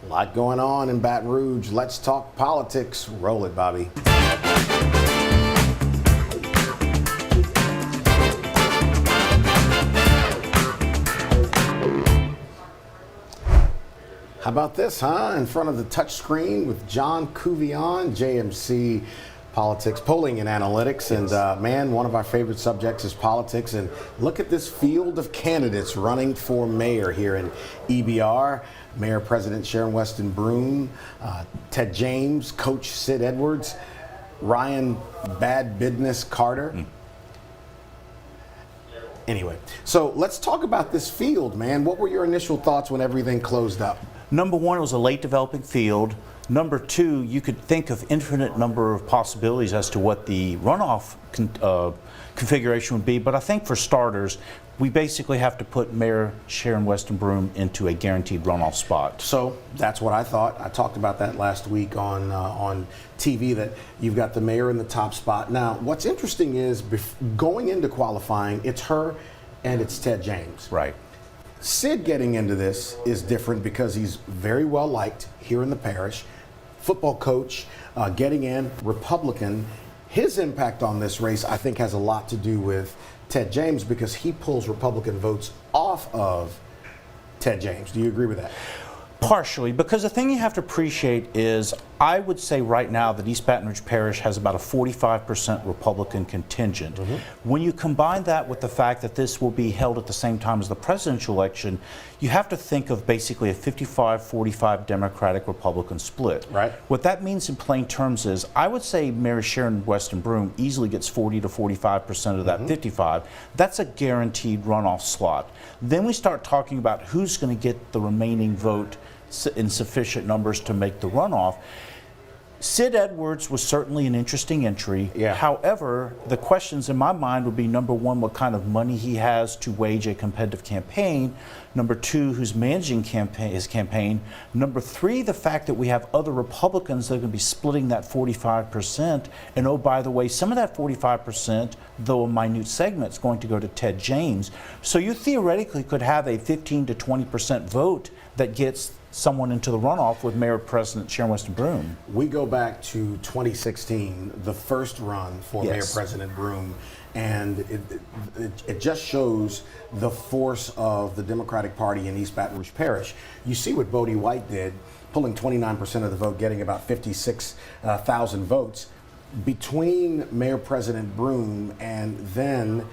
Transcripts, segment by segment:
A lot going on in Baton Rouge. Let's talk politics. Roll it, Bobby. How about this, huh? In front of the touchscreen with John Couvillon, JMC Politics, Polling and Analytics. And man, one of our favorite subjects is politics. And look at this field of candidates running for mayor here in EBR. Mayor President Sharon Weston Broome, Ted James, Coach Sid Edwards, Ryan Bad Business Carter. Anyway, so let's talk about this field, man. What were your initial thoughts when everything closed up? Number one, it was a late developing field. Number two, you could think of infinite number of possibilities as to what the runoff configuration would be. But I think for starters, we basically have to put Mayor Sharon Weston Broome into a guaranteed runoff spot. So that's what I thought. I talked about that last week on TV, that you've got the mayor in the top spot. Now, what's interesting is going into qualifying, it's her and it's Ted James. Right. Sid getting into this is different because he's very well liked here in the parish. Football coach, getting in, Republican. His impact on this race, I think, has a lot to do with Ted James because he pulls Republican votes off of Ted James. Do you agree with that? Partially, because the thing you have to appreciate is, I would say right now that East Baton Rouge Parish has about a 45% Republican contingent. When you combine that with the fact that this will be held at the same time as the presidential election, you have to think of basically a 55-45 Democratic-Republican split. Right. What that means in plain terms is, I would say Mayor Sharon Weston Broome easily gets 40 to 45% of that 55. That's a guaranteed runoff slot. Then we start talking about who's going to get the remaining vote in sufficient numbers to make the runoff. Sid Edwards was certainly an interesting entry. Yeah. However, the questions in my mind would be, number one, what kind of money he has to wage a competitive campaign. Number two, who's managing his campaign. Number three, the fact that we have other Republicans that are going to be splitting that 45%. And oh, by the way, some of that 45%, though a minute segment, is going to go to Ted James. So you theoretically could have a 15 to 20% vote that gets someone into the runoff with Mayor President Sharon Weston Broome. We go back to 2016, the first run for Mayor President Broome, and it just shows the force of the Democratic Party in East Baton Rouge Parish. You see what Bodie White did, pulling 29% of the vote, getting about 56,000 votes. Between Mayor President Broome and then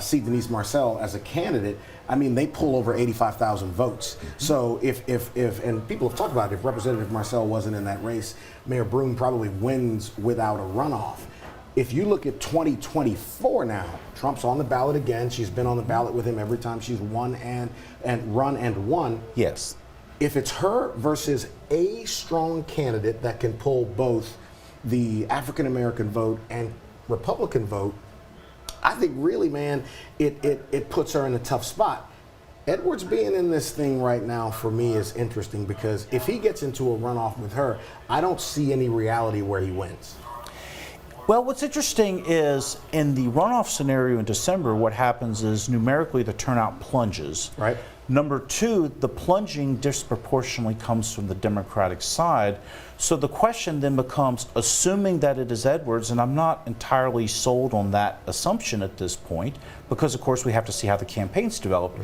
C. Denise Marcel as a candidate, I mean, they pull over 85,000 votes. So if and people have talked about it, if Representative Marcel wasn't in that race, Mayor Broome probably wins without a runoff. If you look at 2024 now, Trump's on the ballot again. She's been on the ballot with him every time she's won and run and won. Yes. If it's her versus a strong candidate that can pull both the African American vote and Republican vote, I think really, man, it puts her in a tough spot. Edwards being in this thing right now for me is interesting because if he gets into a runoff with her, I don't see any reality where he wins. Well, what's interesting is in the runoff scenario in December, what happens is numerically the turnout plunges. Right. Number two, the plunging disproportionately comes from the Democratic side. So the question then becomes, assuming that it is Edwards, and I'm not entirely sold on that assumption at this point, because of course we have to see how the campaigns develop.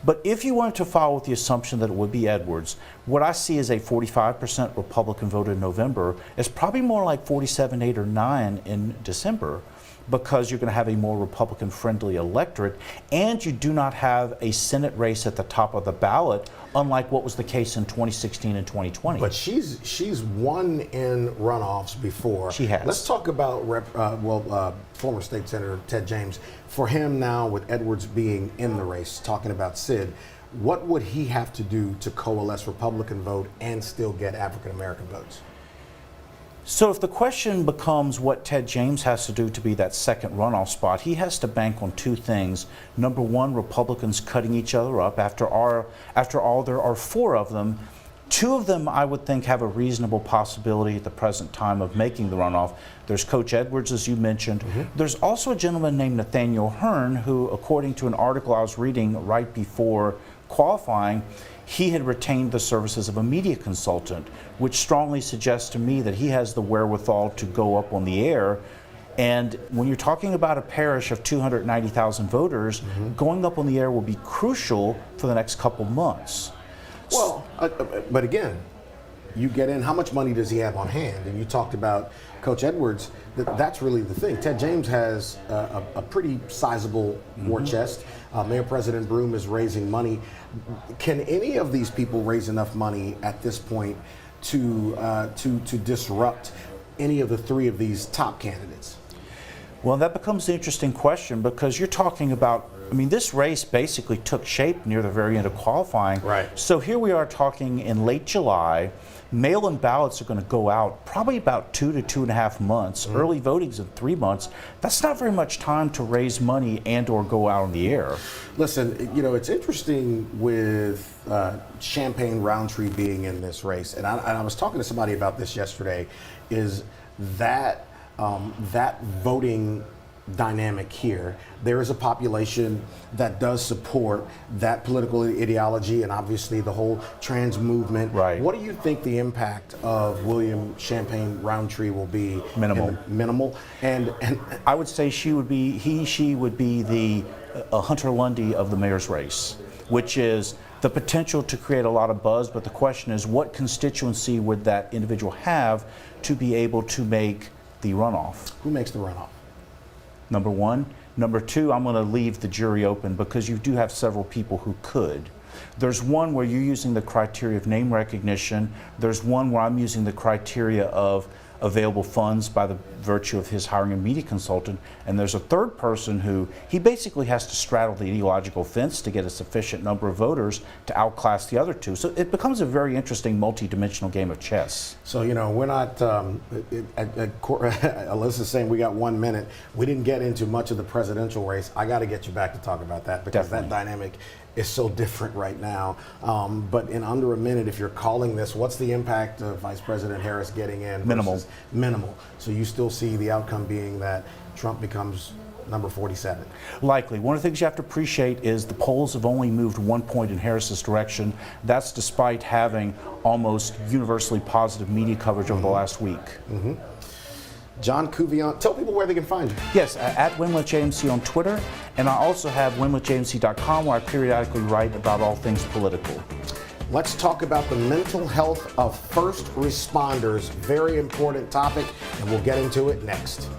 But if you wanted to follow with the assumption that it would be Edwards, what I see as a 45% Republican vote in November is probably more like 47, 8, or 9 in December, because you're going to have a more Republican-friendly electorate, and you do not have a Senate race at the top of the ballot, unlike what was the case in 2016 and 2020. But she's won in runoffs before. She has. Let's talk about former State Senator Ted James. For him now, with Edwards being in the race, talking about Sid, what would he have to do to coalesce Republican vote and still get African American votes? So if the question becomes what Ted James has to do to be that second runoff spot, he has to bank on two things. Number one, Republicans cutting each other up. After all, there are 4 of them. 2 of them, I would think, have a reasonable possibility at the present time of making the runoff. There's Coach Edwards, as you mentioned. There's also a gentleman named Nathaniel Hearn, who, according to an article I was reading right before qualifying, he had retained the services of a media consultant, which strongly suggests to me that he has the wherewithal to go up on the air. And when you're talking about a parish of 290,000 voters, going up on the air will be crucial for the next couple months. Well, but again, you get in, how much money does he have on hand? And you talked about Coach Edwards, that's really the thing. Ted James has a pretty sizable war chest. Mayor President Broome is raising money. Can any of these people raise enough money at this point to disrupt any of the three of these top candidates? Well, that becomes the interesting question, because you're talking about, I mean, this race basically took shape near the very end of qualifying. Right. So here we are talking in late July. Mail-in ballots are going to go out probably about 2 to 2.5 months. Early voting's in 3 months. That's not very much time to raise money and or go out on the air. Listen, you know, it's interesting with Champaign-Roundtree being in this race, and I was talking to somebody about this yesterday, is that that voting dynamic here. There is a population that does support that political ideology and obviously the whole trans movement. Right. What do you think the impact of William Champaign-Roundtree will be? Minimal. Minimal. And I would say she would be the Hunter Lundy of the mayor's race, which is the potential to create a lot of buzz, but the question is, what constituency would that individual have to be able to make the runoff? who makes the runoff? Number one. Number two, I'm going to leave the jury open, because you do have several people who could. There's one where you're using the criteria of name recognition. There's one where I'm using the criteria of available funds by the virtue of his hiring a media consultant. And there's a third person who he basically has to straddle the ideological fence to get a sufficient number of voters to outclass the other two. So it becomes a very interesting multi-dimensional game of chess. So, you know, we're not, Alyssa's saying we got 1 minute. We didn't get into much of the presidential race. I got to get you back to talk about that, because Definitely. that dynamic is so different right now. But in under a minute, if you're calling this, what's the impact of Vice President Harris getting in? Minimal. Minimal. So you still see the outcome being that Trump becomes number 47. Likely. One of the things you have to appreciate is the polls have only moved 1 point in Harris's direction. That's despite having almost universally positive media coverage over the last week. John Couvillon, tell people where they can find you. Yes, at WinWithJMC on Twitter, and I also have winwithjmc.com, where I periodically write about all things political. Let's talk about the mental health of first responders. Very important topic, and we'll get into it next.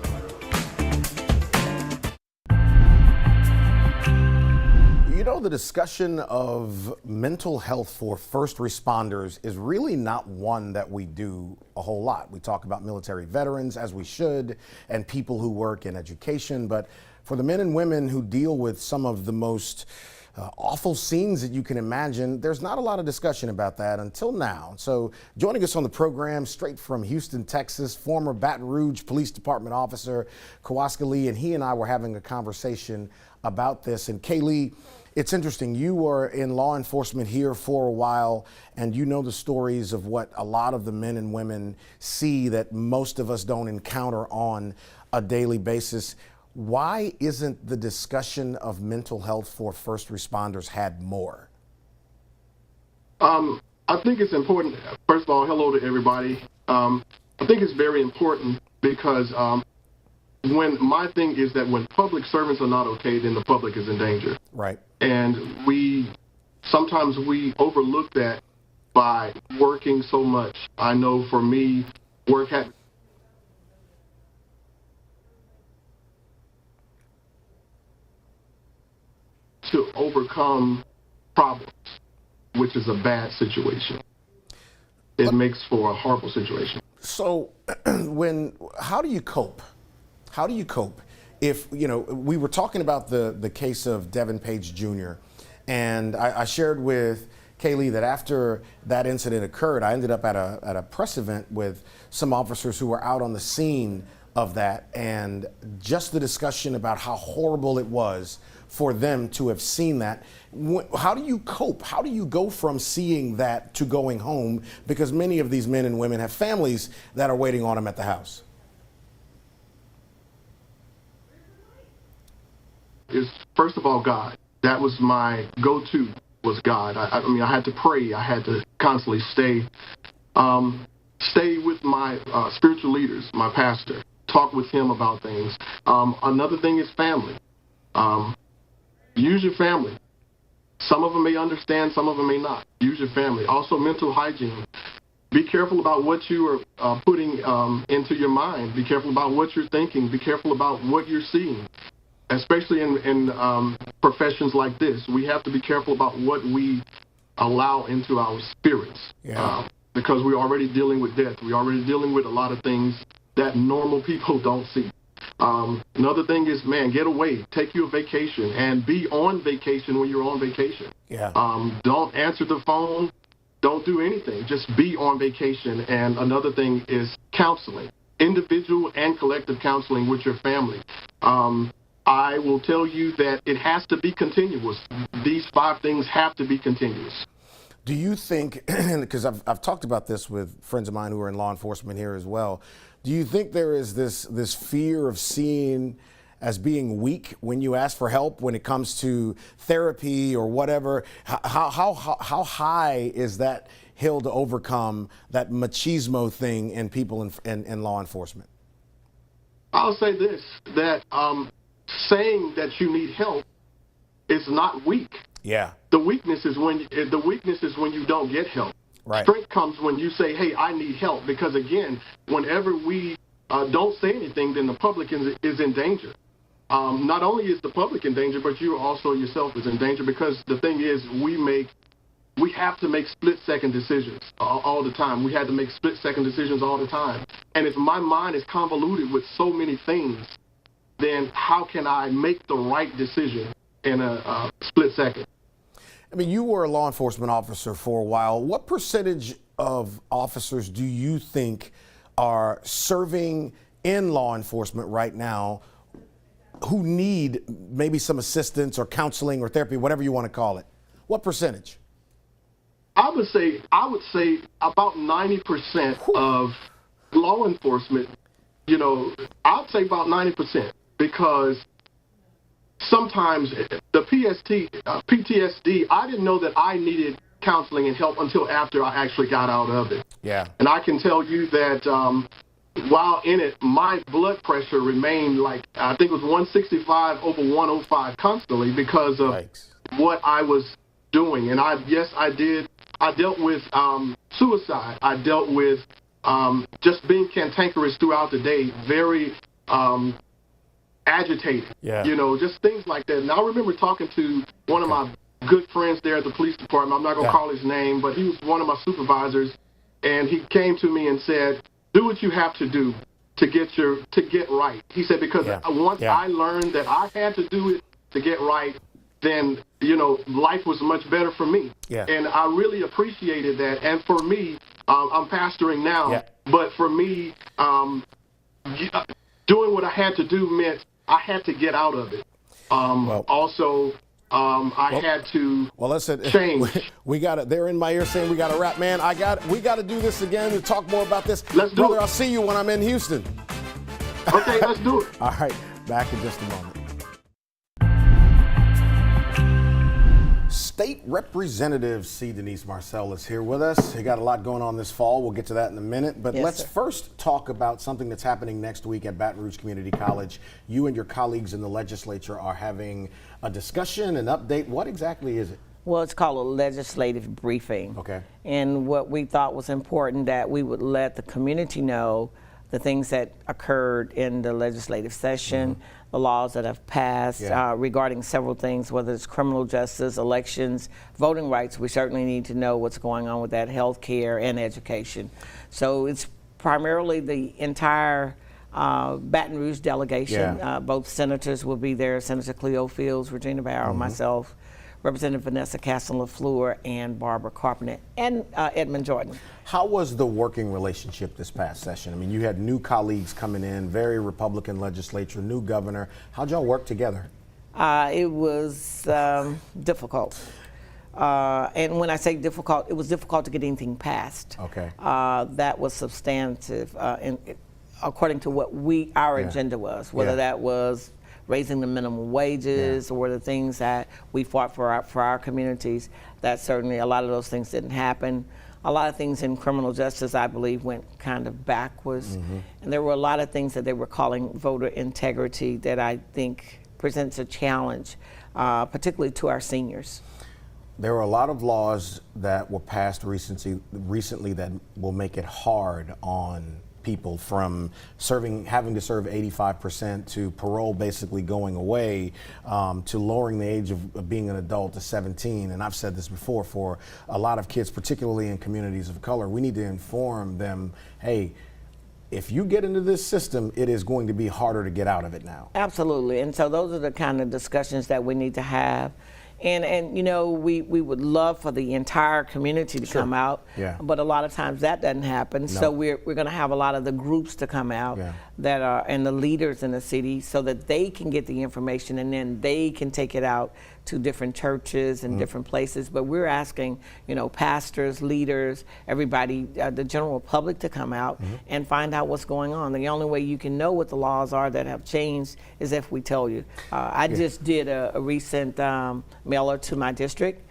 You know, the discussion of mental health for first responders is really not one that we do a whole lot. We talk about military veterans, as we should, and people who work in education, but for the men and women who deal with some of the most awful scenes that you can imagine, there's not a lot of discussion about that until now. So joining us on the program, straight from Houston, Texas, former Baton Rouge Police Department officer Kawasaki Lee, and he and I were having a conversation about this. And Kaylee, it's interesting, you were in law enforcement here for a while, and you know the stories of what a lot of the men and women see that most of us don't encounter on a daily basis. Why isn't the discussion of mental health for first responders had more? I think it's important. First of all, hello to everybody. I think it's very important because when my thing is that when public servants are not okay, then the public is in danger. Right. And sometimes we overlook that by working so much. I know for me, work had to overcome problems, which is a bad situation. It makes for a horrible situation. So how do you cope? How do you cope if, you know, we were talking about the case of Devin Page Jr., and I shared with Kaylee that after that incident occurred, I ended up at a press event with some officers who were out on the scene of that, and just the discussion about how horrible it was for them to have seen that. How do you cope? How do you go from seeing that to going home? Because many of these men and women have families that are waiting on them at the house. Is first of all, God. That was my go-to. was God. I mean, I had to pray. I had to constantly stay with my spiritual leaders, my pastor, talk with him about things. Another thing is family. Use your family. Some of them may understand, some of them may not. Use your family. Also, mental hygiene. Be careful about what you are putting into your mind. Be careful about what you're thinking. Be careful about what you're seeing, especially in professions like this. We have to be careful about what we allow into our spirits, because we're already dealing with death. We're already dealing with a lot of things that normal people don't see. Another thing is, man, get away, take you a vacation, and be on vacation when you're on vacation. Don't answer the phone. Don't do anything. Just be on vacation. And another thing is counseling, individual and collective counseling with your family. I will tell you that it has to be continuous. These 5 things have to be continuous. Do you think, because I've talked about this with friends of mine who are in law enforcement here as well, do you think there is this fear of seen as being weak when you ask for help when it comes to therapy or whatever? How high is that hill to overcome, that machismo thing in people in law enforcement? I'll say this, that saying that you need help is not weak. Yeah. The weakness is when you don't get help. Right. Strength comes when you say, hey, I need help. Because, again, whenever we don't say anything, then the public is in danger. Not only is the public in danger, but you also yourself is in danger, because the thing is we have to make split-second decisions all the time. We had to make split-second decisions all the time. And if my mind is convoluted with so many things, then how can I make the right decision in a split second? I mean, you were a law enforcement officer for a while. What percentage of officers do you think are serving in law enforcement right now who need maybe some assistance or counseling or therapy, whatever you want to call it? What percentage? I would say about 90% of law enforcement, I'd say about 90%, because sometimes the PTSD, I didn't know that I needed counseling and help until after I actually got out of it. Yeah. And I can tell you that while in it, my blood pressure remained I think it was 165 over 105 constantly because of what I was doing. And I did. I dealt with suicide. I dealt with just being cantankerous throughout the day, very agitated, just things like that. And I remember talking to one of my good friends there at the police department. I'm not going to call his name, but he was one of my supervisors, and he came to me and said, do what you have to do to get right. He said, because once I learned that I had to do it to get right, then, life was much better for me. Yeah. And I really appreciated that. And for me, I'm pastoring now, but for me, doing what I had to do meant I had to get out of it. I had to change. We got it. They're in my ear saying we got to wrap. Man, we got to do this again to talk more about this. Let's do it. I'll see you when I'm in Houston. Okay, let's do it. All right, back in just a moment. State Representative C. Denise Marcel is here with us. He got a lot going on this fall. We'll get to that in a minute. But let's first talk about something that's happening next week at Baton Rouge Community College. You and your colleagues in the legislature are having a discussion, an update. What exactly is it? Well, it's called a legislative briefing. Okay. And what we thought was important that we would let the community know the things that occurred in the legislative session, the laws that have passed regarding several things, whether it's criminal justice, elections, voting rights. We certainly need to know what's going on with that, health care and education. So it's primarily the entire Baton Rouge delegation. Both senators will be there, Senator Cleo Fields, Regina Barrow, myself, Representative Vanessa Castle-LaFleur, and Barbara Carpenter, and Edmund Jordan. How was the working relationship this past session? I mean, you had new colleagues coming in, very Republican legislature, new governor. How'd y'all work together? It was difficult. And when I say difficult, it was difficult to get anything passed. Okay. That was substantive, according to what our agenda was, whether that was raising the minimum wages or the things that we fought for our communities, that certainly a lot of those things didn't happen. A lot of things in criminal justice, I believe, went kind of backwards. And there were a lot of things that they were calling voter integrity that I think presents a challenge, particularly to our seniors. There are a lot of laws that were passed recently that will make it hard on people, from having to serve 85% to parole basically going away, to lowering the age of being an adult to 17. And I've said this before, for a lot of kids, particularly in communities of color, we need to inform them, hey, if you get into this system, it is going to be harder to get out of it now. Absolutely. And so those are the kind of discussions that we need to have. And you know, we would love for the entire community to come out, but a lot of times that doesn't happen. So we're going to have a lot of the groups to come out that are, and the leaders in the city, so that they can get the information and then they can take it out to different churches and different places. But we're asking, you know, pastors, leaders, everybody, the general public to come out and find out what's going on. The only way you can know what the laws are that have changed is if we tell you. I just did a recent mailer to my district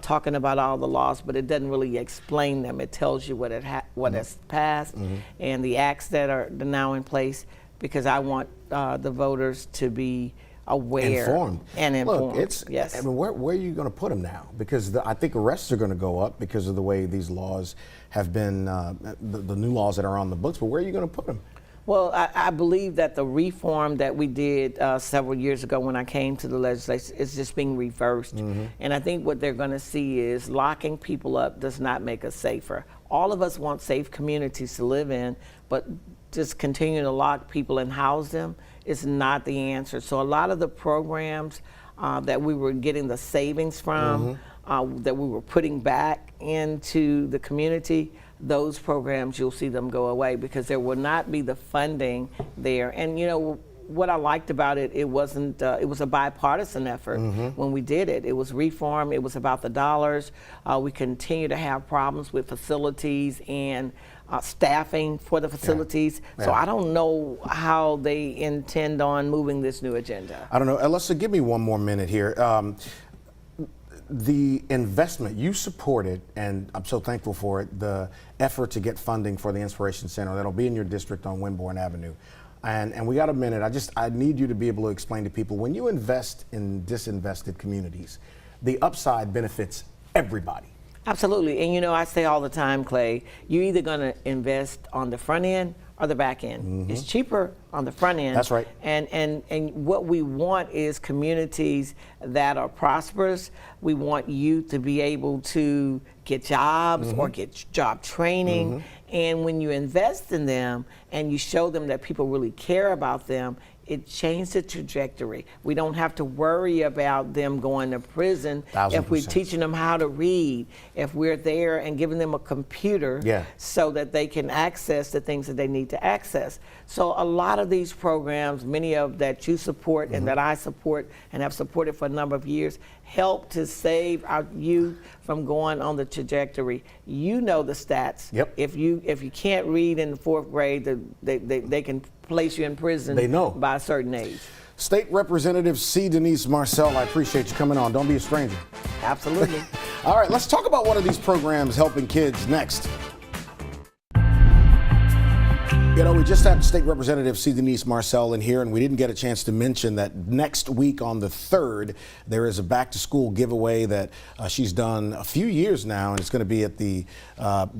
talking about all the laws, but it doesn't really explain them. It tells you what has passed and the acts that are now in place, because I want the voters to be aware and informed. Look, I mean, where are you going to put them now? Because I think arrests are going to go up because of the way these laws have been, the new laws that are on the books. But where are you going to put them? Well, I believe that the reform that we did several years ago when I came to the legislature is just being reversed. And I think what they're going to see is locking people up does not make us safer. All of us want safe communities to live in, but just continue to lock people and house them is not the answer. So a lot of the programs that we were getting the savings from, that we were putting back into the community, those programs, you'll see them go away because there will not be the funding there. And you know, what I liked about it, it was a bipartisan effort when we did it. It was reform, it was about the dollars. We continue to have problems with facilities and staffing for the facilities. So I don't know how they intend on moving this new agenda. I don't know. Alyssa, give me one more minute here. The investment, you supported, and I'm so thankful for it, the effort to get funding for the Inspiration Center that'll be in your district on Winborn Avenue. And we got a minute. I need you to be able to explain to people, when you invest in disinvested communities, the upside benefits everybody. Absolutely. And you know, I say all the time, Clay, you're either going to invest on the front end or the back end. It's cheaper on the front end. That's right. And what we want is communities that are prosperous. We want youth to be able to get jobs or get job training. And when you invest in them and you show them that people really care about them, it changed the trajectory. We don't have to worry about them going to prison if we're teaching them how to read, if we're there and giving them a computer so that they can access the things that they need to access. So a lot of these programs, many of that you support and that I support and have supported for a number of years, help to save our youth from going on the trajectory. You know the stats. If you can't read in the 4th grade, they can place you in prison by a certain age. State Representative C. Denise Marcel, I appreciate you coming on. Don't be a stranger. Absolutely. All right, let's talk about one of these programs helping kids next. You know, we just had State Representative C. Denise Marcel in here, and we didn't get a chance to mention that next week on the 3rd, there is a back-to-school giveaway that she's done a few years now, and it's going to be at the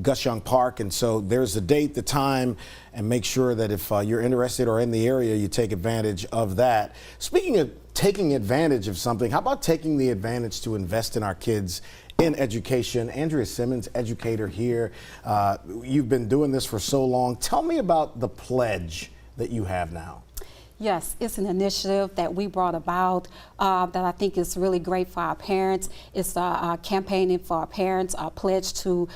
Gus Young Park. And so there's the date, the time, and make sure that if you're interested or in the area, you take advantage of that. Speaking of taking advantage of something, how about taking the advantage to invest in our kids in education? Andrea Simmons, educator here. You've been doing this for so long. Tell me about the pledge that you have now. Yes, it's an initiative that we brought about that I think is really great for our parents. It's campaigning for our parents, our pledge to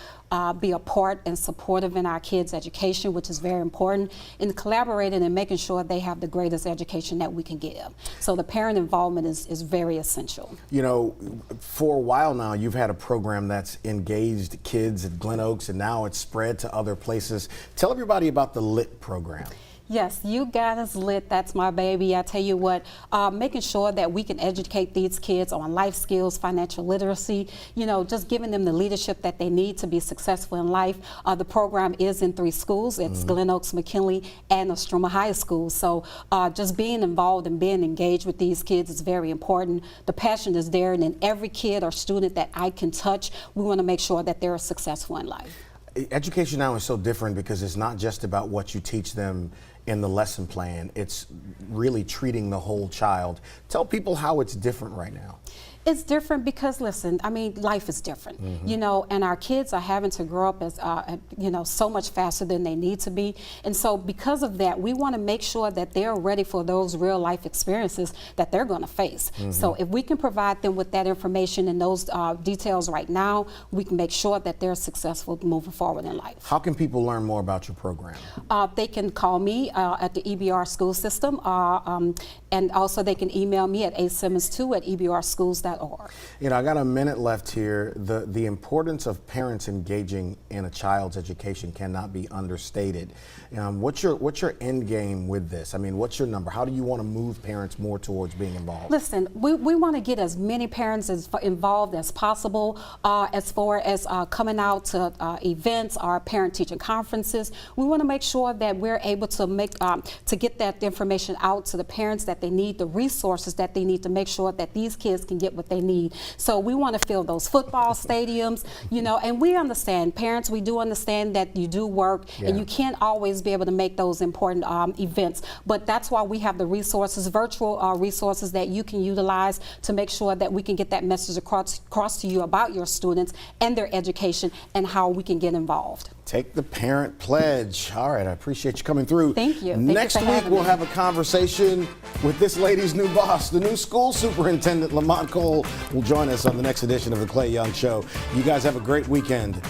be a part and supportive in our kids' education, which is very important, and collaborating and making sure they have the greatest education that we can give. So the parent involvement is very essential. You know, for a while now, you've had a program that's engaged kids at Glen Oaks, and now it's spread to other places. Tell everybody about the LIT program. Yes, You Got Us Lit, that's my baby. I tell you what, making sure that we can educate these kids on life skills, financial literacy, just giving them the leadership that they need to be successful in life. The program is in 3 schools. It's Glen Oaks, McKinley, and Ostroma High School. So just being involved and being engaged with these kids is very important. The passion is there, and in every kid or student that I can touch, we want to make sure that they're successful in life. Education now is so different because it's not just about what you teach them in the lesson plan. It's really treating the whole child. Tell people how it's different right now. It's different because, listen, I mean, life is different, and our kids are having to grow up as, so much faster than they need to be. And so because of that, we want to make sure that they're ready for those real life experiences that they're going to face. So if we can provide them with that information and those details right now, we can make sure that they're successful moving forward in life. How can people learn more about your program? They can call me at the EBR school system, and also they can email me at asimmons2@ebrschools.org. I got a minute left here. The importance of parents engaging in a child's education cannot be understated. What's your end game with this? I mean, what's your number? How do you want to move parents more towards being involved? Listen, we want to get as many parents involved as possible as far as coming out to events or parent-teacher conferences. We want to make sure that we're able to get that information out to the parents that they need, the resources that they need to make sure that these kids can get what they need. So we want to fill those football stadiums, and we understand, parents, we do understand that you do work and you can't always be able to make those important events, but that's why we have the resources, virtual resources that you can utilize to make sure that we can get that message across to you about your students and their education and how we can get involved. Take the parent pledge. All right, I appreciate you coming through. Thank you. Next week, we'll have a conversation with this lady's new boss, the new school superintendent, Lamont Cole, will join us on the next edition of The Clay Young Show. You guys have a great weekend.